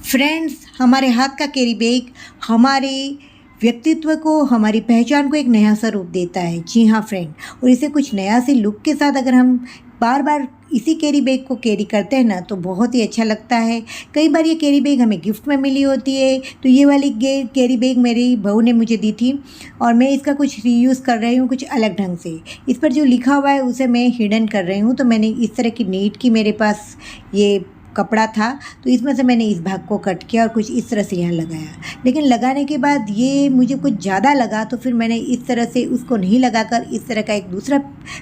Friends, हमारे हाथ का कैरी बैग हमारे व्यक्तित्व को, हमारी पहचान को एक नया सा रूप देता है। जी हाँ फ्रेंड, और इसे कुछ नया से लुक के साथ अगर हम बार बार इसी कैरी बैग को कैरी करते हैं ना, तो बहुत ही अच्छा लगता है। कई बार ये कैरी बैग हमें गिफ्ट में मिली होती है, तो ये वाली कैरी बैग मेरी बहू ने मुझे दी थी और मैं इसका कुछ रीयूज़ कर रही हूँ कुछ अलग ढंग से। इस पर जो लिखा हुआ है उसे मैं हिडन कर रही हूँ। तो मैंने इस तरह की नीट की मेरे पास ये कपड़ा था, तो इसमें से मैंने इस भाग को कट किया और कुछ इस तरह से यहाँ लगाया। लेकिन लगाने के बाद ये मुझे कुछ ज़्यादा लगा, तो फिर मैंने इस तरह से उसको नहीं लगाकर इस तरह का एक दूसरा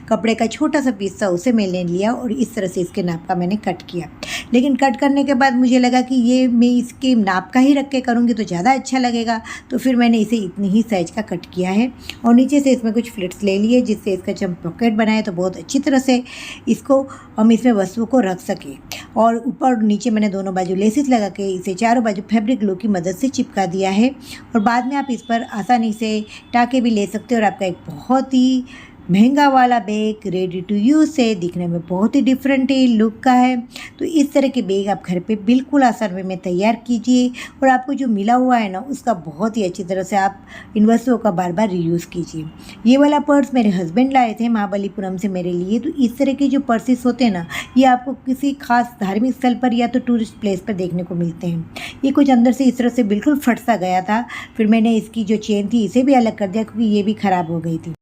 कपड़े का छोटा सा पीस था उसे मैंने लिया और इस तरह से इसके नाप का मैंने कट किया। लेकिन कट करने के बाद मुझे लगा कि ये मैं इसके नाप का ही रख के करूँगी तो ज़्यादा अच्छा लगेगा, तो फिर मैंने इसे इतनी ही साइज़ का कट किया है। और नीचे से इसमें कुछ फ्लिट्स ले लिए, जिससे इसका जब पॉकेट बनाए तो बहुत अच्छी तरह से इसको हम इसमें वस्तुओं को रख सकें। और ऊपर और नीचे मैंने दोनों बाजू लेसिस लगा के इसे चारों बाजू फैब्रिक ग्लू की मदद से चिपका दिया है। और बाद में आप इस पर आसानी से टाके भी ले सकते हो और आपका एक बहुत ही महंगा वाला बैग रेडी टू यूज़ है, दिखने में बहुत ही डिफरेंट है लुक का है। तो इस तरह के बैग आप घर पे बिल्कुल आसान वे में तैयार कीजिए और आपको जो मिला हुआ है ना, उसका बहुत ही अच्छी तरह से आप इन वस्तुओं का बार बार रीयूज़ कीजिए। ये वाला पर्स मेरे हस्बैंड लाए थे महाबलीपुरम से मेरे लिए। तो इस तरह के जो पर्सेस होते हैं ना, ये आपको किसी खास धार्मिक स्थल पर या तो टूरिस्ट प्लेस पर देखने को मिलते हैं। ये कुछ अंदर से इस तरह से बिल्कुल फट सा गया था, फिर मैंने इसकी जो चेन थी इसे भी अलग कर दिया क्योंकि ये भी ख़राब हो गई थी।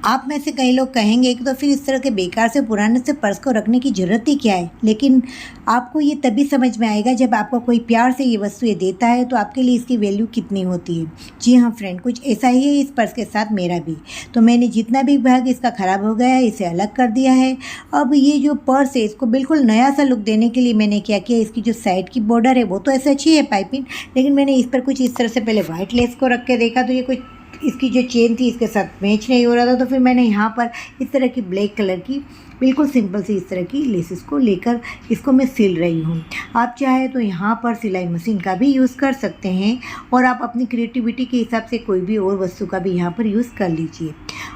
आप में से कई लोग कहेंगे कि तो फिर इस तरह के बेकार से पुराने से पर्स को रखने की ज़रूरत ही क्या है, लेकिन आपको ये तभी समझ में आएगा जब आपको कोई प्यार से ये वस्तु ये देता है तो आपके लिए इसकी वैल्यू कितनी होती है। जी हाँ फ्रेंड, कुछ ऐसा ही है इस पर्स के साथ मेरा भी। तो मैंने जितना भी भाग इसका ख़राब हो गया है इसे अलग कर दिया है। अब ये जो पर्स है इसको बिल्कुल नया सा लुक देने के लिए मैंने क्या किया, इसकी जो साइड की बॉर्डर है वो तो ऐसे अच्छी है पाइपिंग, लेकिन मैंने इस पर कुछ इस तरह से पहले वाइट लेस को रख के देखा तो ये कुछ इसकी जो चेन थी इसके साथ मैच नहीं हो रहा था। तो फिर मैंने यहाँ पर इस तरह की ब्लैक कलर की बिल्कुल सिंपल सी इस तरह की लेसेस को लेकर इसको मैं सिल रही हूँ। आप चाहे तो यहाँ पर सिलाई मशीन का भी यूज़ कर सकते हैं और आप अपनी क्रिएटिविटी के हिसाब से कोई भी और वस्तु का भी यहाँ पर यूज़ कर लीजिए।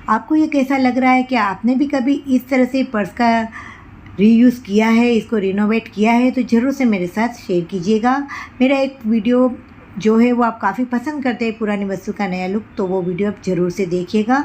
आपको ये कैसा लग रहा है? क्या आपने भी कभी इस तरह से पर्स का रीयूज़ किया है, इसको रिनोवेट किया है? तो ज़रूर से मेरे साथ शेयर कीजिएगा। मेरा एक वीडियो जो है वो आप काफ़ी पसंद करते हैं पुरानी वस्तु का नया लुक, तो वो वीडियो आप ज़रूर से देखिएगा।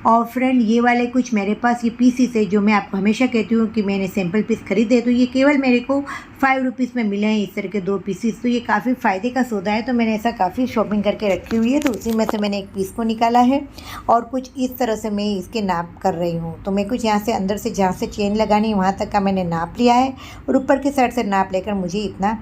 और फ्रेंड, ये वाले कुछ मेरे पास ये पीसीस है जो मैं आपको हमेशा कहती हूँ कि मैंने सैम्पल पीस खरीदे, तो ये केवल मेरे को 5 रुपीज़ में मिले हैं इस तरह के 2 पीसीस। तो ये काफ़ी फ़ायदे का सौदा है, तो मैंने ऐसा काफ़ी शॉपिंग करके रखी हुई है। तो उसी में से मैंने एक पीस को निकाला है और कुछ इस तरह से मैं इसके नाप कर रही हूँ। तो मैं कुछ यहाँ से अंदर से जहाँ से चेन लगानी है वहाँ तक का मैंने नाप लिया है और ऊपर के साइड से नाप लेकर मुझे इतना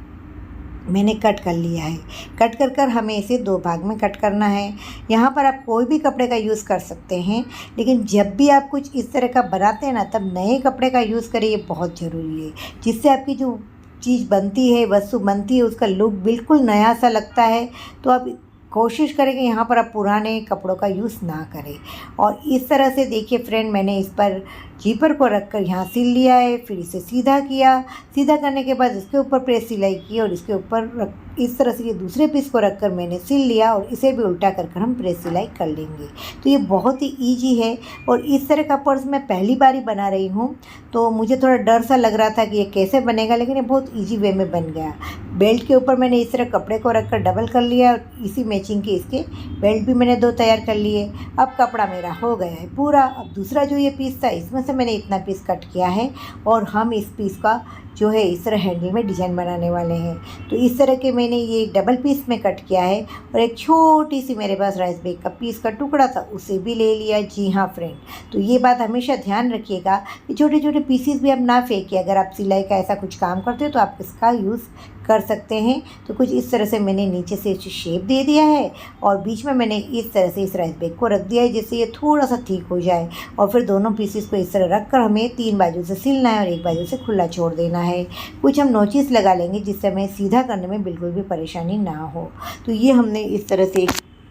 मैंने कट कर लिया है। कट कर हमें इसे 2 भाग में कट करना है। यहाँ पर आप कोई भी कपड़े का यूज़ कर सकते हैं, लेकिन जब भी आप कुछ इस तरह का बनाते हैं ना, तब नए कपड़े का यूज़ करें, ये बहुत ज़रूरी है, जिससे आपकी जो चीज़ बनती है, वस्तु बनती है, उसका लुक बिल्कुल नया सा लगता है। तो आप कोशिश करें कि यहाँ पर आप पुराने कपड़ों का यूज़ ना करें। और इस तरह से देखिए फ्रेंड, मैंने इस पर जीपर को रखकर यहाँ सिल लिया है, फिर इसे सीधा किया। सीधा करने के बाद इसके ऊपर प्रेस सिलाई की और इसके ऊपर इस तरह से ये दूसरे पीस को रखकर मैंने सिल लिया और इसे भी उल्टा कर हम प्रेस सिलाई कर लेंगे। तो ये बहुत ही ईजी है और इस तरह का पर्स मैं पहली बार ही बना रही हूँ, तो मुझे थोड़ा डर सा लग रहा था कि ये कैसे बनेगा, लेकिन ये बहुत ईजी वे में बन गया। बेल्ट के ऊपर मैंने इस तरह कपड़े को रखकर डबल कर लिया और इसी मैचिंग के इसके बेल्ट भी मैंने 2 तैयार कर लिए। अब कपड़ा मेरा हो गया है पूरा। अब दूसरा जो ये पीस था इसमें से मैंने इतना पीस कट किया है और हम इस पीस का जो है इस तरह हैंडल में डिज़ाइन बनाने वाले हैं। तो इस तरह के मैंने ये डबल पीस में कट किया है और एक छोटी सी मेरे पास राइस बैग का पीस का टुकड़ा था, उसे भी ले लिया। जी हाँ फ्रेंड, तो ये बात हमेशा ध्यान रखिएगा कि छोटे छोटे पीसीस भी आप ना फेंकिए। अगर आप सिलाई का ऐसा कुछ काम करते हो तो आप इसका यूज़ कर सकते हैं। तो कुछ इस तरह से मैंने नीचे से इसे शेप दे दिया है और बीच में मैंने इस तरह से इस राइस बैग को रख दिया है, जिससे ये थोड़ा सा ठीक हो जाए। और फिर दोनों पीसेस को इस तरह रख कर हमें 3 बाजू से सिलना है और एक बाजू से खुला छोड़ देना है। कुछ हम नोचिस लगा लेंगे जिससे हमें सीधा करने में बिल्कुल भी परेशानी ना हो। तो ये हमने इस तरह से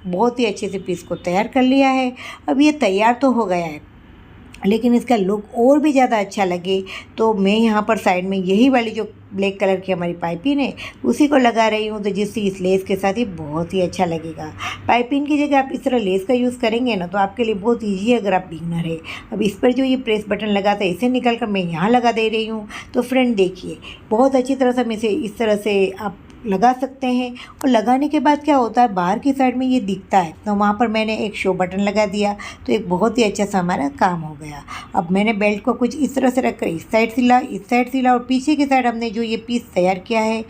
बहुत ही अच्छे से पीस को तैयार कर लिया है। अब ये तैयार तो हो गया है, लेकिन इसका लुक और भी ज़्यादा अच्छा लगे तो मैं यहाँ पर साइड में यही वाली जो ब्लैक कलर की हमारी पाइपिंग है उसी को लगा रही हूँ, तो जिससे इस लेस के साथ ये बहुत ही अच्छा लगेगा। पाइपिंग की जगह आप इस तरह लेस का यूज़ करेंगे ना, तो आपके लिए बहुत ईजी है अगर आप बिगिनर है। अब इस पर जो ये प्रेस बटन लगा था इसे निकल कर मैं यहाँ लगा दे रही हूँ। तो फ्रेंड देखिए, बहुत अच्छी तरह से हम इसे इस तरह से आप लगा सकते हैं। और लगाने के बाद क्या होता है, बाहर की साइड में ये दिखता है, तो वहाँ पर मैंने एक शो बटन लगा दिया, तो एक बहुत ही अच्छा सा हमारा काम हो गया। अब मैंने बेल्ट को कुछ इस तरह से रख कर इस साइड सिला और पीछे की साइड हमने जो ये पीस तैयार किया है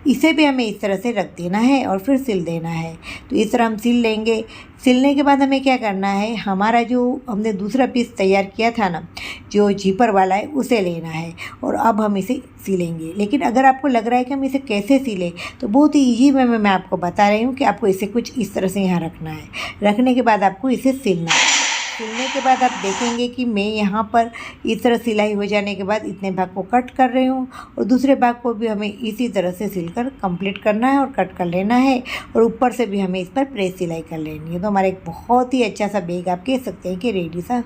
इसे भी हमें इस तरह से रख देना है और फिर सिल देना है। तो इस तरह हम सिल लेंगे। सिलने के बाद हमें क्या करना है, हमारा जो हमने दूसरा पीस तैयार किया था ना, जो जीपर वाला है, उसे लेना है और अब हम इसे सिलेंगे। लेकिन अगर आपको लग रहा है कि हम इसे कैसे सिलें, तो बहुत ही ईजी वे में मैं आपको बता रही हूँ कि आपको इसे कुछ इस तरह से यहाँ रखना है। रखने के बाद आपको इसे सिलना है। सिलने के बाद आप देखेंगे कि मैं यहाँ पर इस तरह सिलाई हो जाने के बाद इतने भाग को कट कर रही हूँ और दूसरे भाग को भी हमें इसी तरह से सिलकर कंप्लीट करना है और कट कर लेना है। और ऊपर से भी हमें इस पर प्रेस सिलाई कर लेनी है। तो हमारा एक बहुत ही अच्छा सा बैग आप कह सकते हैं कि रेडी सा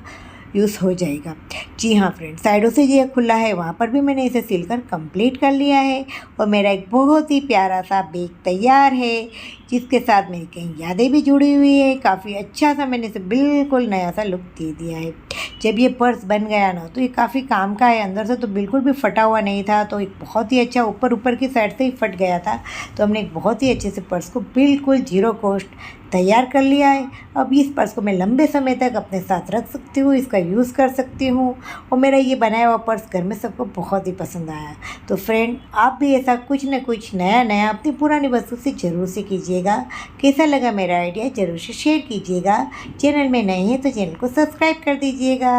यूज़ हो जाएगा। जी हाँ फ्रेंड, साइडों से ये खुला है, वहाँ पर भी मैंने इसे सिलकर कंप्लीट कर लिया है और मेरा एक बहुत ही प्यारा सा बैग तैयार है, जिसके साथ मेरी कई यादें भी जुड़ी हुई है। काफ़ी अच्छा सा मैंने इसे बिल्कुल नया सा लुक दे दिया है। जब ये पर्स बन गया ना, तो ये काफ़ी काम का है। अंदर से तो बिल्कुल भी फटा हुआ नहीं था, तो एक बहुत ही अच्छा ऊपर की साइड से ही फट गया था। तो हमने एक बहुत ही अच्छे से पर्स को बिल्कुल जीरो कॉस्ट तैयार कर लिया है। अब इस पर्स को मैं लंबे समय तक अपने साथ रख सकती हूँ, इसका यूज़ कर सकती हूँ और मेरा ये बनाया हुआ पर्स घर में सबको बहुत ही पसंद आया। तो फ्रेंड, आप भी ऐसा कुछ न कुछ नया नया अपनी पुरानी वस्तु से ज़रूर से कीजिएगा। कैसा लगा मेरा आइडिया ज़रूर से शेयर कीजिएगा। चैनल में नए हैं तो चैनल को सब्सक्राइब कर दीजिएगा।